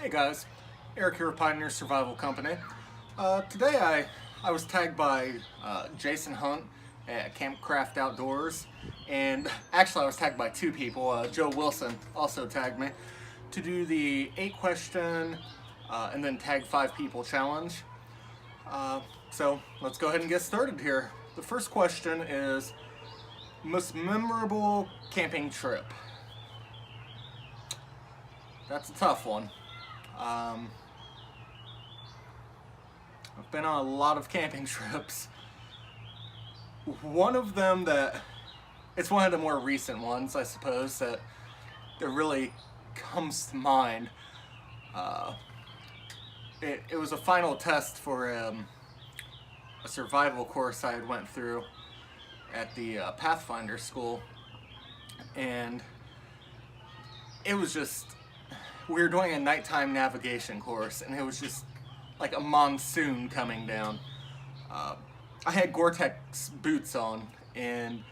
Hey guys, Eric here with Pioneer Survival Company. Today I was tagged by Jason Hunt at Campcraft Outdoors, and actually I was tagged by two people. Joe Wilson also tagged me to do the 8-question and then tag 5 people challenge. So let's go ahead and get started here. The first question is most memorable camping trip. That's a tough one. I've been on a lot of camping trips. One of them it's one of the more recent ones, I suppose, that really comes to mind. It was a final test for a survival course I had went through at the Pathfinder school, and it was just, we were doing a nighttime navigation course, and it was just like a monsoon coming down. I had Gore-Tex boots on, and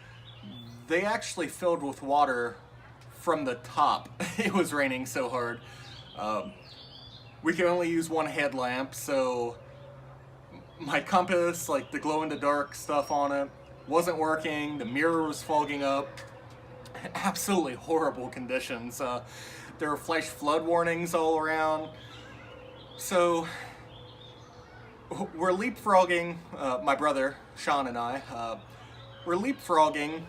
they actually filled with water from the top. It was raining so hard. We could only use one headlamp, so my compass, like the glow-in-the-dark stuff on it, wasn't working. The mirror was fogging up. Absolutely horrible conditions. There were flash flood warnings all around. So we're leapfrogging, my brother, Sean, and I, we're leapfrogging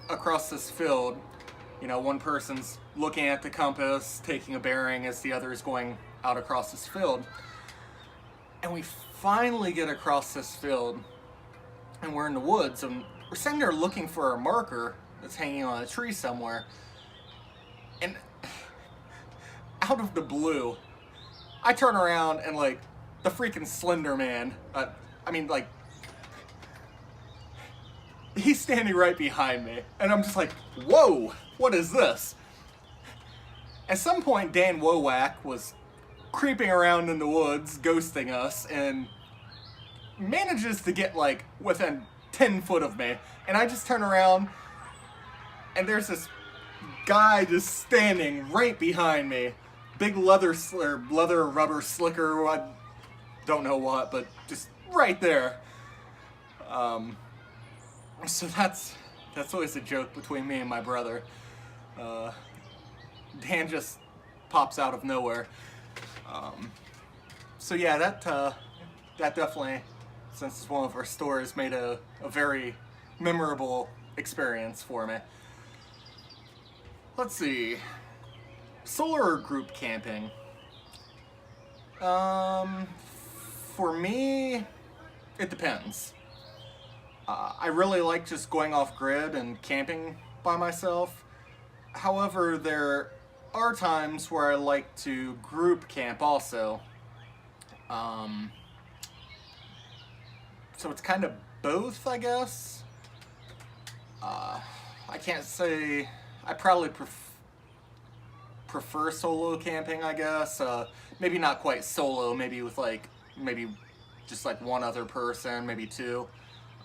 across this field. You know, one person's looking at the compass, taking a bearing as the other is going out across this field. And we finally get across this field, and we're in the woods, and we're sitting there looking for a marker that's hanging on a tree somewhere. And out of the blue, I turn around and like the freaking Slender Man, he's standing right behind me, and I'm just like, whoa, what is this? At some point, Dan Wowak was creeping around in the woods, ghosting us, and manages to get like within 10 foot of me, and I just turn around, and there's this guy just standing right behind me. Big leather rubber slicker, I don't know what, but just right there. So that's always a joke between me and my brother. Dan just pops out of nowhere. So yeah, that definitely, since it's one of our stories, made a very memorable experience for me. Let's see. Solo or group camping? For me, it depends. I really like just going off grid and camping by myself. However, there are times where I like to group camp also. So it's kind of both, I guess. I can't say, I probably prefer solo camping, I guess. Maybe not quite solo, maybe with maybe just like one other person, maybe two.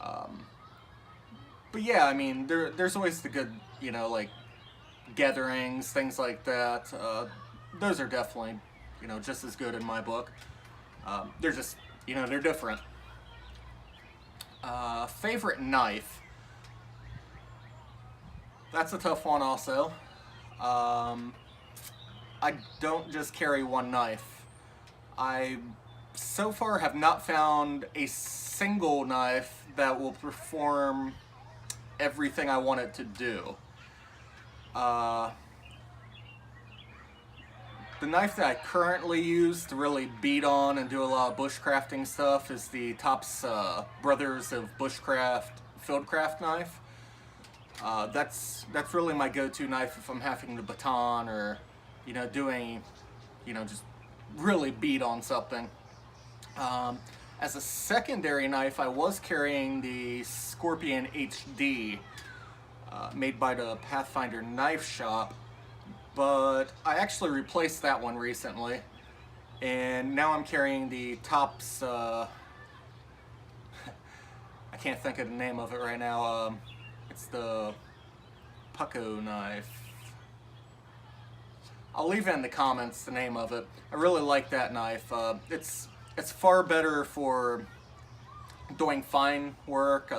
But yeah, I mean, there's always the good, like gatherings, things like that. Those are definitely, just as good in my book. They're just, they're different. Favorite knife? That's a tough one also. I don't just carry one knife. I so far have not found a single knife that will perform everything I want it to do. The knife that I currently use to really beat on and do a lot of bushcrafting stuff is the Tops Brothers of Bushcraft Fieldcraft knife. That's really my go-to knife if I'm having the baton or, doing, just really beat on something. As a secondary knife, I was carrying the Scorpion HD, made by the Pathfinder Knife Shop, but I actually replaced that one recently, and now I'm carrying the Tops, I can't think of the name of it right now. It's the Pucko knife. I'll leave in the comments the name of it. I really like that knife. It's far better for doing fine work,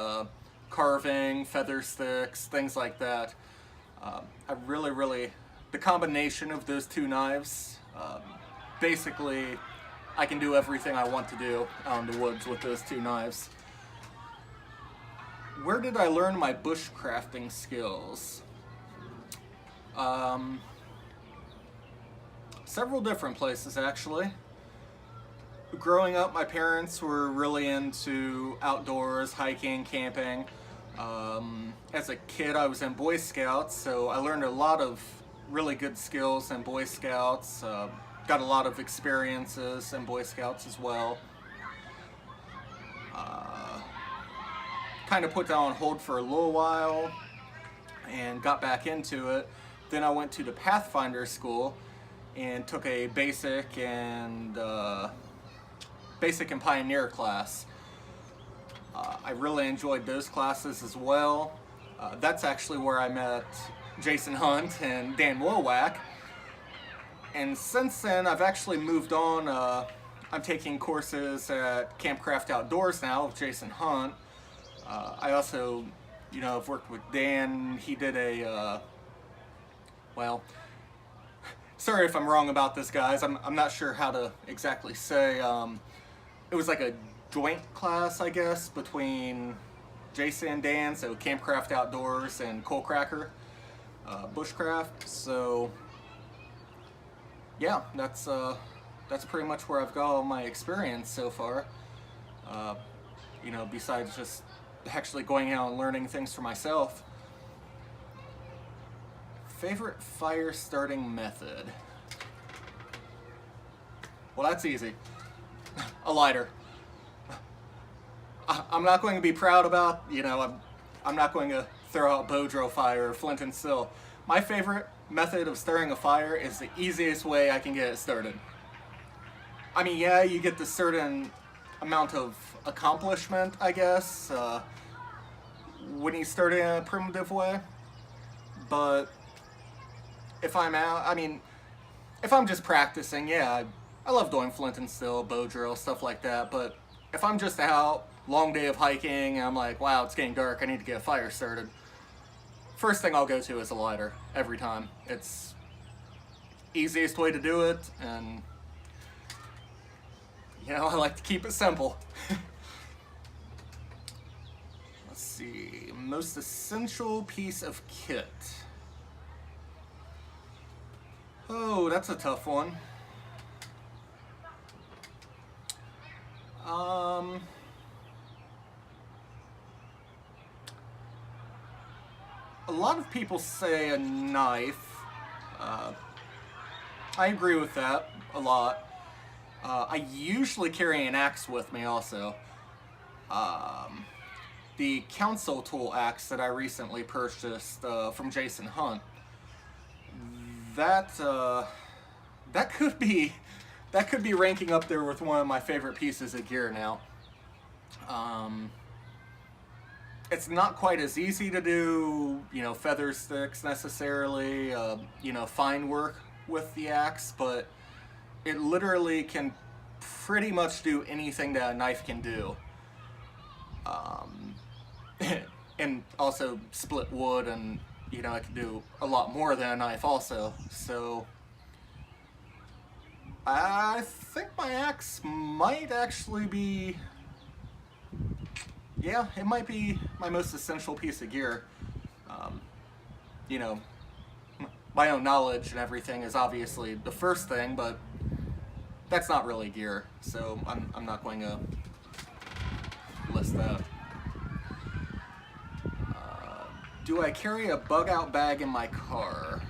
carving, feather sticks, things like that. I really, the combination of those two knives, basically, I can do everything I want to do out in the woods with those two knives. Where did I learn my bushcrafting skills? Several different places, actually. Growing up, my parents were really into outdoors, hiking, camping. As a kid, I was in Boy Scouts, so I learned a lot of really good skills in Boy Scouts. Got a lot of experiences in Boy Scouts as well. Kind of put that on hold for a little while and got back into it. Then I went to the Pathfinder school and took a basic and Pioneer class. I really enjoyed those classes as well. That's actually where I met Jason Hunt and Dan Wowak. And since then, I've actually moved on. I'm taking courses at Campcraft Outdoors now with Jason Hunt. I also, I've worked with Dan. He did a, well, sorry if I'm wrong about this, guys. I'm not sure how to exactly say. It was like a joint class, I guess, between Jason and Dan, so Campcraft Outdoors and Coalcracker, Bushcraft. So, yeah, that's pretty much where I've got all my experience so far. Besides just actually going out and learning things for myself. Favorite fire starting method? Well, that's easy. A lighter. I'm not going to be proud about, I'm not going to throw out bow drill fire or flint and steel. My favorite method of starting a fire is the easiest way I can get it started. I mean, yeah, you get the certain amount of accomplishment, I guess, when you start in a primitive way. But if I'm if I'm just practicing, yeah, I love doing flint and steel, bow drill, stuff like that. But if I'm just out, long day of hiking, and I'm like, wow, it's getting dark, I need to get a fire started. First thing I'll go to is a lighter, every time. It's easiest way to do it, and I like to keep it simple. Let's see, most essential piece of kit. Oh, that's a tough one. A lot of people say a knife. I agree with that a lot. I usually carry an axe with me also. The council tool axe that I recently purchased from Jason Hunt. That could be ranking up there with one of my favorite pieces of gear now. It's not quite as easy to do, feather sticks necessarily, fine work with the axe, but it literally can pretty much do anything that a knife can do. And also split wood, and it can do a lot more than a knife also. So I think my axe might actually be, yeah, it might be my most essential piece of gear. My own knowledge and everything is obviously the first thing, but that's not really gear, so I'm not going to list that. Do I carry a bug out bag in my car?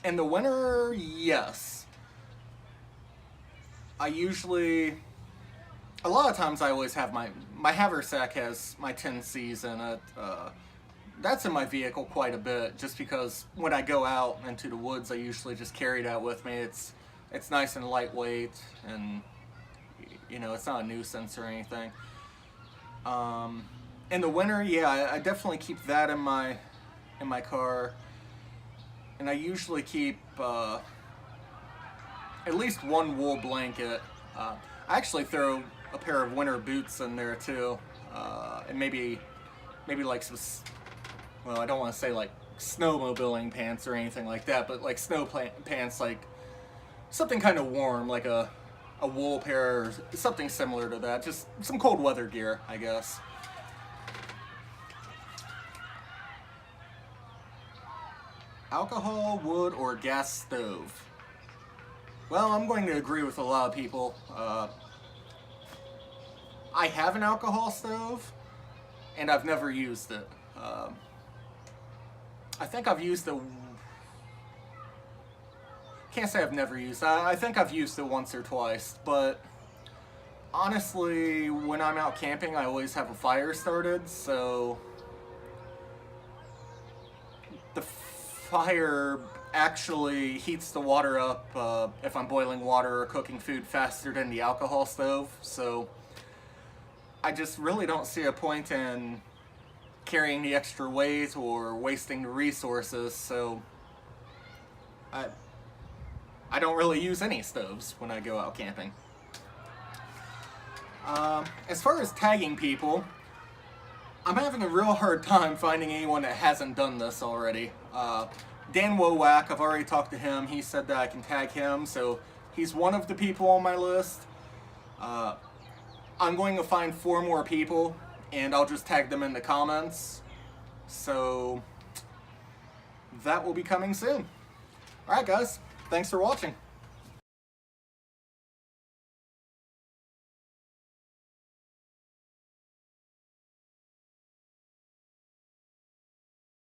In the winter, yes. A lot of times I always have my haversack has my 10Cs in it. That's in my vehicle quite a bit, just because when I go out into the woods, I usually just carry that with me. It's nice and lightweight, and it's not a nuisance or anything. In the winter, yeah, I definitely keep that in my in my car, and I usually keep at least one wool blanket. I actually throw a pair of winter boots in there too, and maybe like some, well, I don't want to say like snowmobiling pants or anything like that, but like snow pants, like something kind of warm, like a wool pair or something similar to that. Just some cold weather gear, I guess. Alcohol, wood, or gas stove? Well, I'm going to agree with a lot of people. I have an alcohol stove, and I've never used it. I think I've used it. Can't say I've never used it. I think I've used it once or twice, but honestly, when I'm out camping, I always have a fire started, so the fire actually heats the water up if I'm boiling water or cooking food faster than the alcohol stove, so I just really don't see a point in carrying the extra weight or wasting the resources, so I don't really use any stoves when I go out camping. As far as tagging people, I'm having a real hard time finding anyone that hasn't done this already. Dan Wowak, I've already talked to him. He said that I can tag him, so he's one of the people on my list. I'm going to find 4 more people, and I'll just tag them in the comments. So that will be coming soon. Alright guys, thanks for watching.